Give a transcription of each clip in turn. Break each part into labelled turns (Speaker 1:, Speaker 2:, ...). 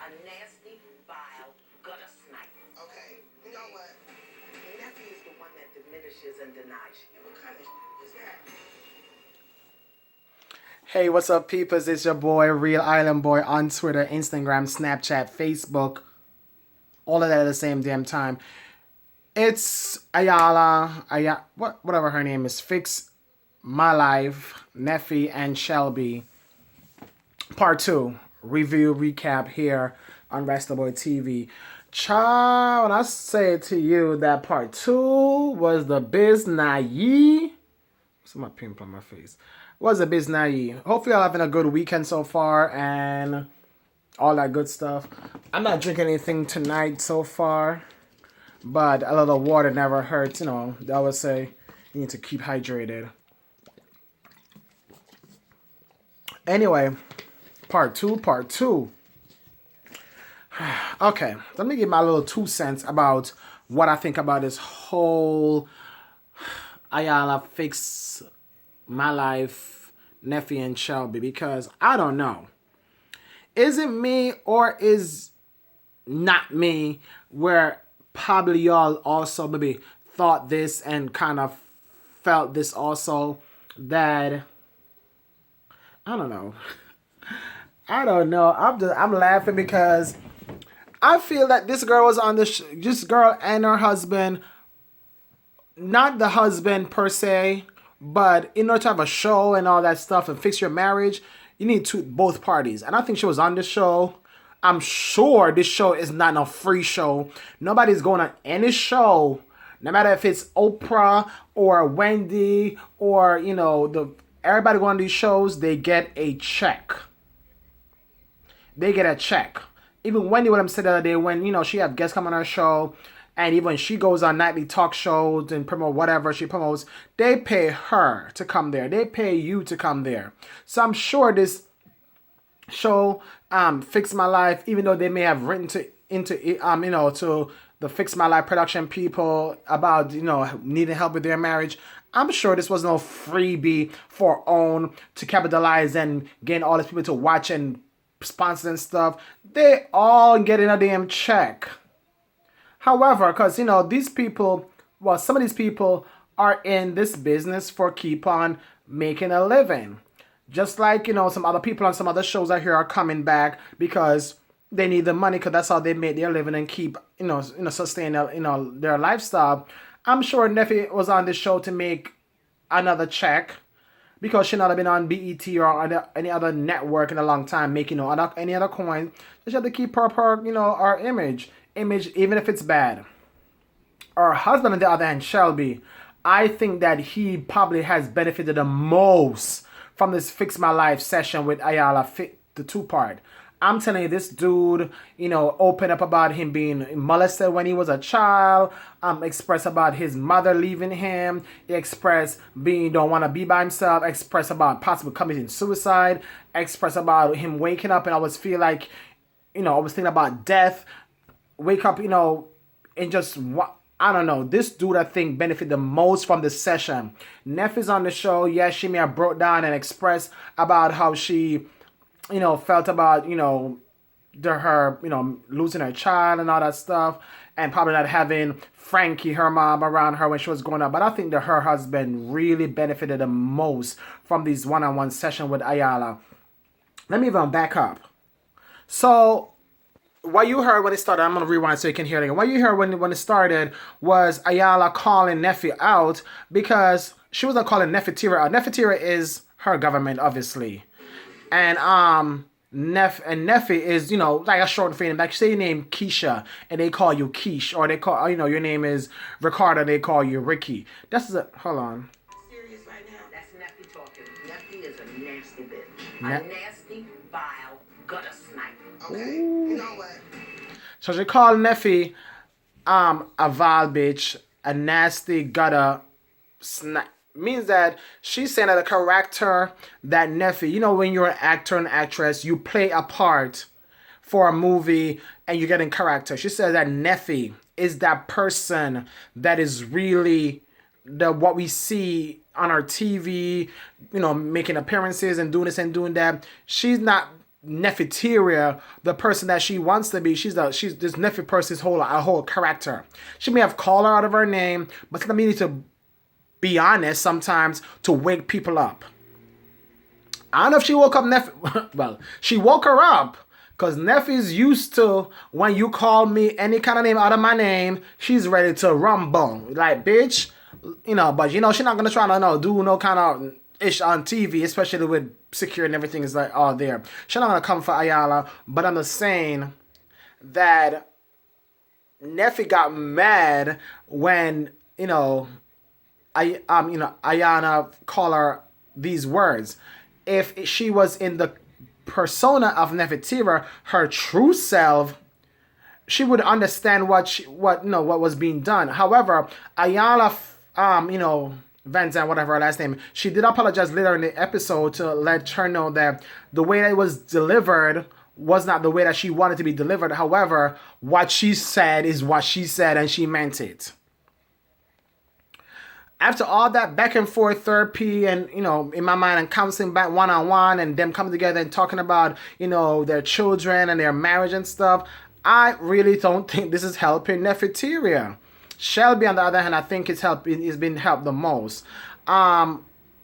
Speaker 1: A nasty, vile, gutter snipe. Okay, you know what? Neffee is the one that diminishes and denies you. What kind of is that?
Speaker 2: Hey, what's up, peepers? It's your boy, Real Island Boy, on Twitter, Instagram, Snapchat, Facebook, all of that at the same damn time. It's Iyanla, whatever her name is, Fix My Life, Neffee and Shelby, part 2, review, recap here on Boy TV. Child, when I say to you that part 2 was the biz naive. What's my pimple on my face? Was a biz naive. Hopefully y'all having a good weekend so far and all that good stuff. I'm not drinking anything tonight so far, but a little water never hurts. You know, they always say you need to keep hydrated. Anyway, part two. Okay, let me give my little 2 cents about what I think about this whole Iyanla Fix My Life, Neffee and Shelby, because I don't know. Is it me or is not me where probably y'all also maybe thought this and kind of felt this also, that I don't know. I don't know. I'm laughing because I feel that this girl was on this girl and her husband, not the husband per se, but in order to have a show and all that stuff and fix your marriage, you need both parties. And I think she was on the show. I'm sure this show is not a free show. Nobody's going on any show, no matter if it's Oprah or Wendy or, you know, everybody going on these shows, they get a check. They get a check. Even Wendy, what I'm saying the other day, when, you know, she have guests come on her show, and even when she goes on nightly talk shows and promote whatever she promotes, they pay her to come there. They pay you to come there. So I'm sure this show, Fix My Life, even though they may have written to the Fix My Life production people about, you know, needing help with their marriage, I'm sure this was no freebie for OWN to capitalize and gain all these people to watch and sponsor and stuff. They all getting a damn check. However, because, you know, these people, well, some of these people are in this business for keep on making a living. Just like, you know, some other people on some other shows out here are coming back because they need the money, because that's how they make their living and keep, sustain their lifestyle. I'm sure Neffee was on this show to make another check, because she not been on BET or any other network in a long time making any other coin. She had to keep her image, even if it's bad. Her husband, on the other hand, Shelby, I think that he probably has benefited the most from this Fix My Life session with Iyanla, the 2-part. I'm telling you, this dude, opened up about him being molested when he was a child, expressed about his mother leaving him, expressed don't want to be by himself, expressed about possibly committing suicide, expressed about him waking up and always feel like, I was thinking about death, wake up, and just what. I don't know. This dude, I think, benefited the most from this session. Neffee's on the show. Yes, she may have broke down and expressed about how she, felt about, her, losing her child and all that stuff, and probably not having Frankie, her mom, around her when she was growing up. But I think that her husband really benefited the most from these one-on-one sessions with Iyanla. Let me even back up. So, what you heard when it started, I'm going to rewind so you can hear it again. What you heard when it started was Iyanla calling Neffee out because she wasn't calling Neffee out. Neffee is her government, obviously. And Neffee is, like a short for name. Like, say your name Keisha, and they call you Keish. Or they call, your name is Ricardo, they call you Ricky. Hold on.
Speaker 1: Serious right now? That's Neffee talking. Neffee is a nasty bitch. A nasty, vile, gutter snipe. Okay, you know what?
Speaker 2: So she called Neffee a vile bitch, a nasty gutter snipe. Means that she's saying that the character that Neffee, when you're an actor and actress, you play a part for a movie and you're getting character. She says that Neffee is that person that is really what we see on our TV, making appearances and doing this and doing that. She's not Neffee, the person that she wants to be. She's this Neffee person's whole character. She may have called her out of her name, but sometimes you need to be honest sometimes to wake people up. I don't know if she woke up Neffee. Well, she woke her up. Because Neffee's used to, when you call me any kind of name out of my name, she's ready to rumble. Like, bitch, but she's not going to try to do no kind of ish on TV, especially with security and everything is like all there. She's not going to come for Iyanla, but I'm just saying that Neffee got mad when, Iyanla called her these words. If she was in the persona of Neffee, her true self, she would understand what was being done. However, Iyanla, Van Zandt, whatever her last name, she did apologize later in the episode to let her know that the way that it was delivered was not the way that she wanted to be delivered. However, what she said is what she said, and she meant it. After all that back and forth therapy and, in my mind, and counseling back one-on-one and them coming together and talking about, their children and their marriage and stuff, I really don't think this is helping Neffee. Shelby, on the other hand, I think it's been helped the most. The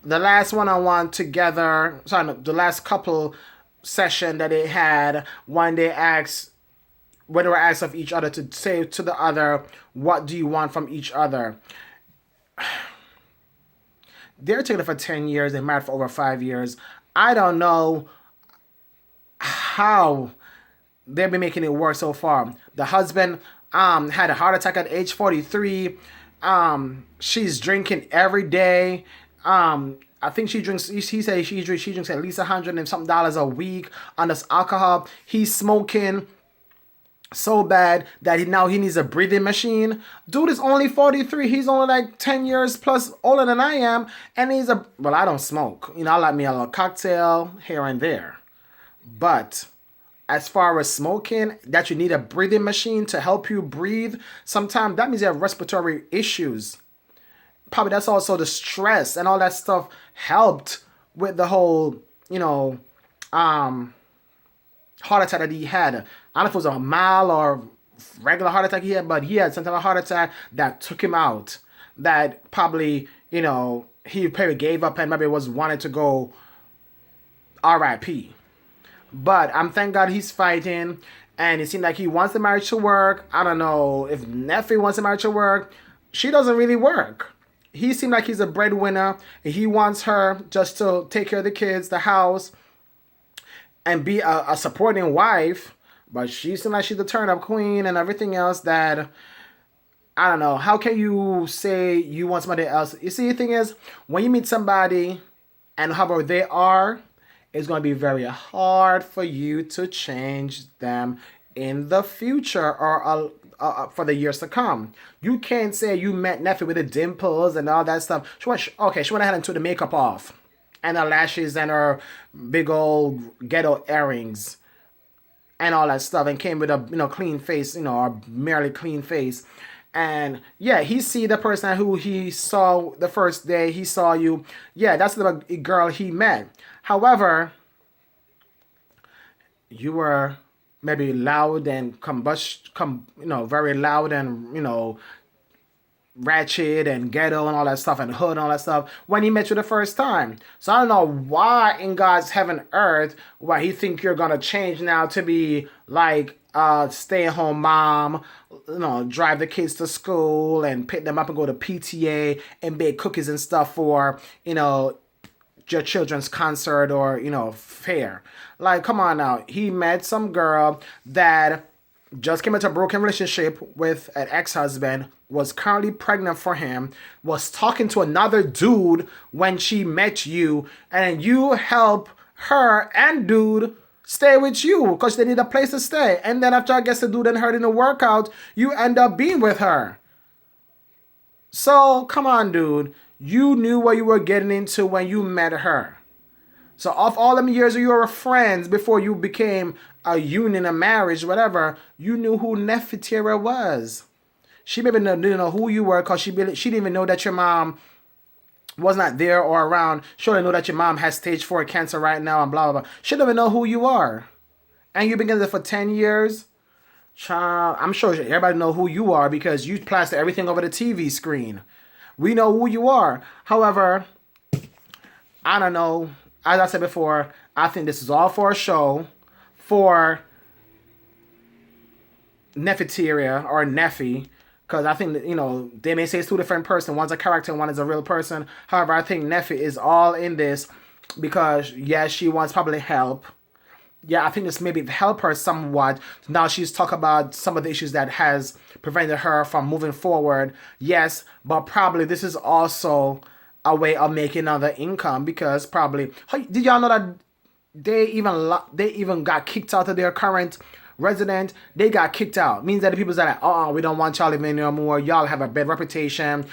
Speaker 2: last one-on-one together, the last couple session that they had, when they were asked of each other to say to the other, what do you want from each other? They're together for 10 years. They're married for over 5 years. I don't know how they've been making it work so far. The husband had a heart attack at age 43. She's drinking every day. I think she drinks. He said she drinks at least $100 and something a week on this alcohol. He's smoking so bad that he needs a breathing machine. Dude is only 43. He's only like 10 years plus older than I am. And I don't smoke. I like me a little cocktail here and there. But as far as smoking, that you need a breathing machine to help you breathe, sometimes that means you have respiratory issues. Probably that's also the stress and all that stuff helped with the whole, heart attack that he had. I don't know if it was a mild or regular heart attack he had, but he had some type of heart attack that took him out. That probably, he probably gave up and maybe was wanted to go RIP. But I'm thank God he's fighting, and it seems like he wants the marriage to work. I don't know if Neffee wants the marriage to work. She doesn't really work. He seemed like he's a breadwinner. He wants her just to take care of the kids, the house, and be a supporting wife. But she seems like she's the turn-up queen and everything else that, I don't know. How can you say you want somebody else? You see, the thing is, when you meet somebody and however they are, it's going to be very hard for you to change them in the future or for the years to come. You can't say you met Neffee with the dimples and all that stuff. She went ahead and took the makeup off and her lashes and her big old ghetto earrings and all that stuff, and came with a clean face, or merely clean face. And yeah, he see the person who he saw the first day he saw you. Yeah, that's the girl he met. However, you were maybe loud and very loud and ratchet and ghetto and all that stuff and hood and all that stuff when he met you the first time. So I don't know why in God's heaven earth why he think you're gonna change now to be like stay-at-home mom, drive the kids to school and pick them up and go to PTA and bake cookies and stuff for your children's concert or fair. Like, come on now. He met some girl that just came into a broken relationship with an ex-husband, was currently pregnant for him, was talking to another dude when she met you, and you help her and dude stay with you because they need a place to stay. And then after I guess the dude and her didn't work out, you end up being with her. So, come on, dude. You knew what you were getting into when you met her. So, of all them years you were friends before you became a union, a marriage, whatever, you knew who Neffee was. She maybe didn't know who you were because she didn't even know that your mom was not there or around, surely know that your mom has stage 4 cancer right now and blah, blah, blah. She don't even know who you are. And you've been together for 10 years. Child, I'm sure everybody know who you are because you plaster everything over the TV screen. We know who you are. However, I don't know. As I said before, I think this is all for a show for Neffeteria or Neffee. Because I think that, you know, they may say it's two different persons. One's a character and one is a real person. However, I think Neffee is all in this because, yes, she wants probably help. Yeah, I think this maybe help her somewhat. Now she's talked about some of the issues that has prevented her from moving forward. Yes, but probably this is also a way of making another income because probably... Did y'all know that they even got kicked out of their current resident? They got kicked out. Means that the people that are like, we don't want y'all living no more. Y'all have a bad reputation.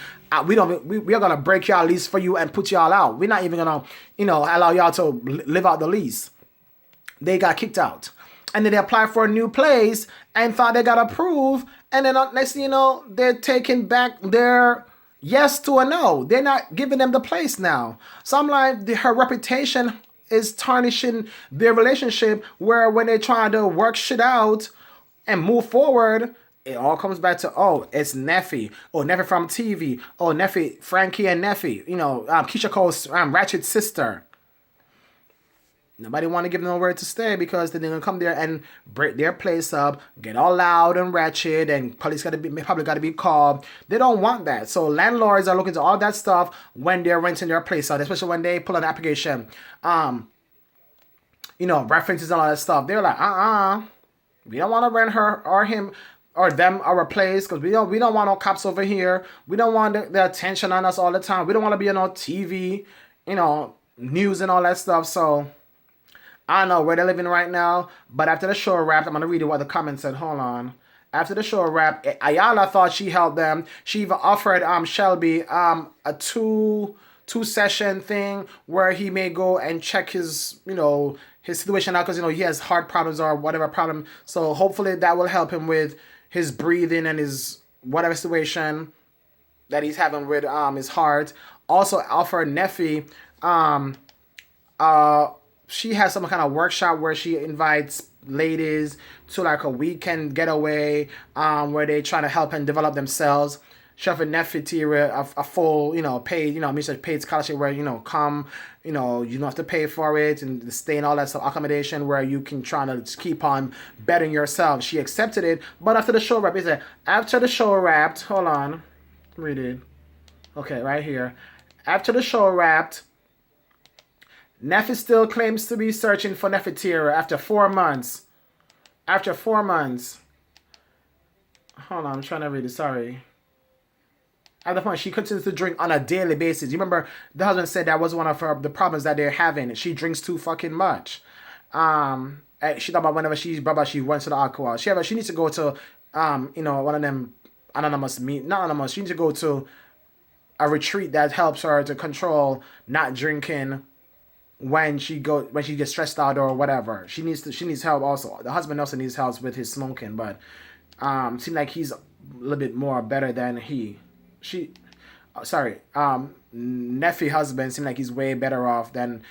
Speaker 2: We are gonna break y'all lease for you and put y'all out. We're not even gonna, allow y'all to live out the lease. They got kicked out. And then they applied for a new place and thought they got approved. And then next thing you know, they're taking back their yes to a no. They're not giving them the place now. So I'm like, her reputation is tarnishing their relationship where when they're trying to work shit out and move forward, it all comes back to, it's Neffee. Neffee from TV. Neffee, Frankie and Neffee. Keisha Cole's ratchet sister. Nobody want to give them nowhere to stay because they're going to come there and break their place up, get all loud and ratchet, and police probably got to be called. They don't want that. So landlords are looking to all that stuff when they're renting their place out, especially when they pull an application, references and all that stuff. They're like, we don't want to rent her or him or them our place because we don't want no cops over here. We don't want the attention on us all the time. We don't want to be on TV, news and all that stuff. So I don't know where they're living right now, but after the show wrapped, I'm going to read what the comments said. Hold on. After the show wrapped, Iyanla thought she helped them. She even offered Shelby a two session thing where he may go and check his, his situation out because, he has heart problems or whatever problem. So hopefully that will help him with his breathing and his whatever situation that he's having with his heart. Also offered Neffee she has some kind of workshop where she invites ladies to like a weekend getaway where they try to help and develop themselves. She offered Neffeteria a full, paid, paid scholarship where, come, you don't have to pay for it and stay and all that stuff, accommodation where you can try to just keep on bettering yourself. She accepted it, but after the show wrapped, it said, after the show wrapped, hold on, read it. Okay, right here. After the show wrapped, Neffee still claims to be searching for Neffeteria after 4 months. After 4 months. Hold on, I'm trying to read it, sorry. At the point, she continues to drink on a daily basis. You remember, the husband said that was one of the problems that they're having. She drinks too fucking much. She thought about whenever she went to the alcohol. She needs to go to, one of them not anonymous. She needs to go to a retreat that helps her to control not drinking when she gets stressed out or whatever. She needs help also. The husband also needs help with his smoking, but seems like he's a little bit more better than Neffee husband seemed like he's way better off than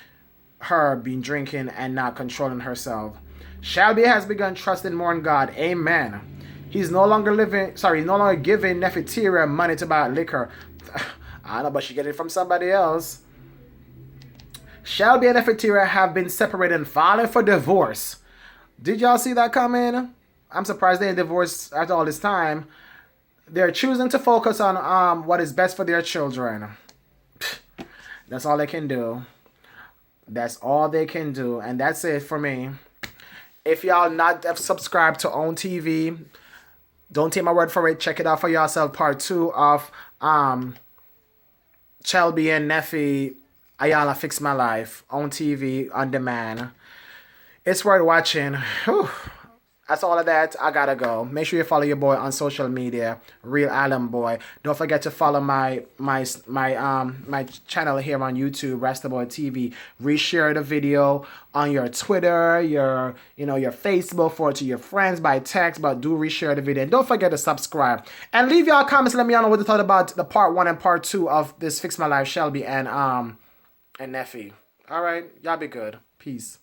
Speaker 2: her being drinking and not controlling herself. Shelby has begun trusting more in God. Amen. He's no longer giving Neffeteria money to buy liquor. I don't know, but she get it from somebody else. Shelby and Neffeteria have been separated and filing for divorce. Did y'all see that coming? I'm surprised they divorced after all this time. They're choosing to focus on what is best for their children. That's all they can do. That's all they can do. And that's it for me. If y'all not subscribed to Own TV, don't take my word for it. Check it out for yourself. Part 2 of Shelby and Neffee Iyanla Fix My Life on TV on demand. It's worth watching. Whew. That's all of that. I gotta go. Make sure you follow your boy on social media, Real Island Boy. Don't forget to follow my channel here on YouTube, Rasta Boy TV. Reshare the video on your Twitter, your Facebook, forward to your friends by text. But do reshare the video, and don't forget to subscribe and leave y'all comments. Let me know what you thought about the part 1 and part 2 of this Fix My Life Shelby and Neffee. All right, y'all be good. Peace.